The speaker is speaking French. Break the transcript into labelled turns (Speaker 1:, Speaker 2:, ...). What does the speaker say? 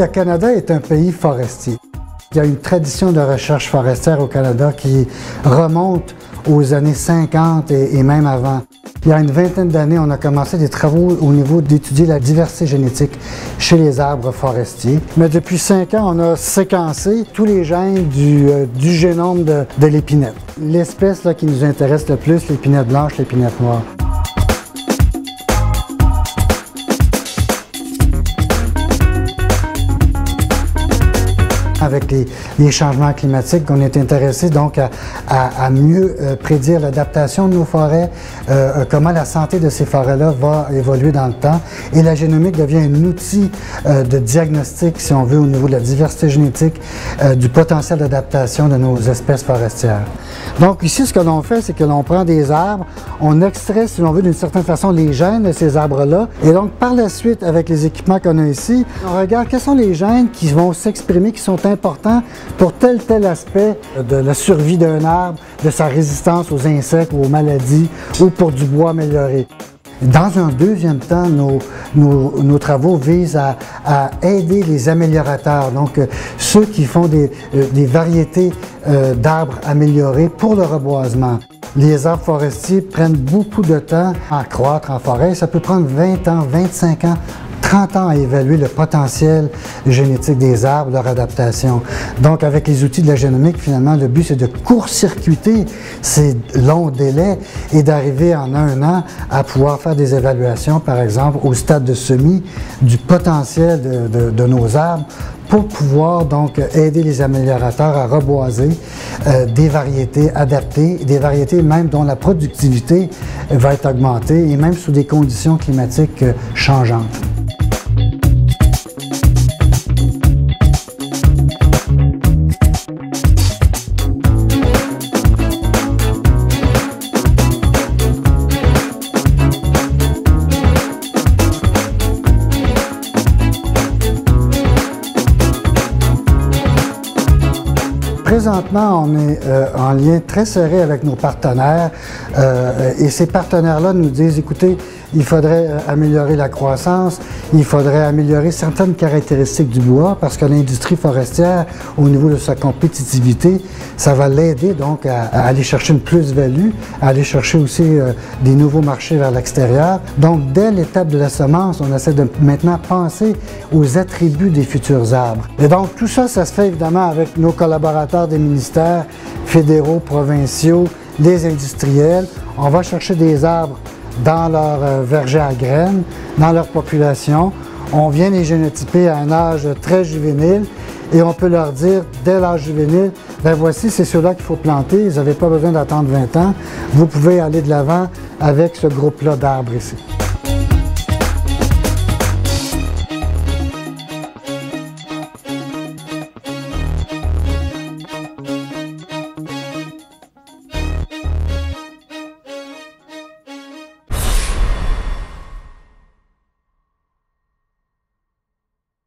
Speaker 1: le Canada est un pays forestier. Il y a une tradition de recherche forestière au Canada qui remonte aux années 50 et même avant. Il y a une vingtaine d'années, on a commencé des travaux au niveau d'étudier la diversité génétique chez les arbres forestiers. Mais depuis 5 ans, on a séquencé tous les gènes du génome de l'épinette. L'espèce qui nous intéresse le plus, l'épinette blanche, l'épinette noire. Avec les changements climatiques, on est intéressé donc à mieux prédire l'adaptation de nos forêts, comment la santé de ces forêts-là va évoluer dans le temps. Et la génomique devient un outil de diagnostic, si on veut, au niveau de la diversité génétique, du potentiel d'adaptation de nos espèces forestières. Donc ici, ce que l'on fait, c'est que l'on prend des arbres, on extrait, si l'on veut, d'une certaine façon, les gènes de ces arbres-là. Et donc, par la suite, avec les équipements qu'on a ici, on regarde quels sont les gènes qui vont s'exprimer, qui sont importants pour tel aspect de la survie d'un arbre, de sa résistance aux insectes ou aux maladies, ou pour du bois amélioré. Dans un deuxième temps, nos travaux visent à aider les améliorateurs, donc ceux qui font des variétés d'arbres améliorés pour le reboisement. Les arbres forestiers prennent beaucoup de temps à croître en forêt. Ça peut prendre 20 ans, 25 ans, 30 ans à évaluer le potentiel génétique des arbres, leur adaptation. Donc, avec les outils de la génomique, finalement, le but, c'est de court-circuiter ces longs délais et d'arriver en 1 an à pouvoir faire des évaluations, par exemple, au stade de semis, du potentiel de nos arbres pour pouvoir donc aider les améliorateurs à reboiser des variétés adaptées, des variétés même dont la productivité va être augmentée et même sous des conditions climatiques changeantes. Présentement, on est en lien très serré avec nos partenaires et ces partenaires-là nous disent, écoutez, il faudrait améliorer la croissance, il faudrait améliorer certaines caractéristiques du bois parce que l'industrie forestière, au niveau de sa compétitivité, ça va l'aider donc à aller chercher une plus-value, à aller chercher aussi des nouveaux marchés vers l'extérieur. Donc, dès l'étape de la semence, on essaie de maintenant penser aux attributs des futurs arbres. Et donc, tout ça, ça se fait évidemment avec nos collaborateurs des ministères fédéraux, provinciaux, les industriels. On va chercher des arbres dans leur verger à graines, dans leur population. On vient les génotyper à un âge très juvénile et on peut leur dire, dès l'âge juvénile, ben voici, c'est ceux-là qu'il faut planter, vous n'avez pas besoin d'attendre 20 ans, vous pouvez aller de l'avant avec ce groupe-là d'arbres ici.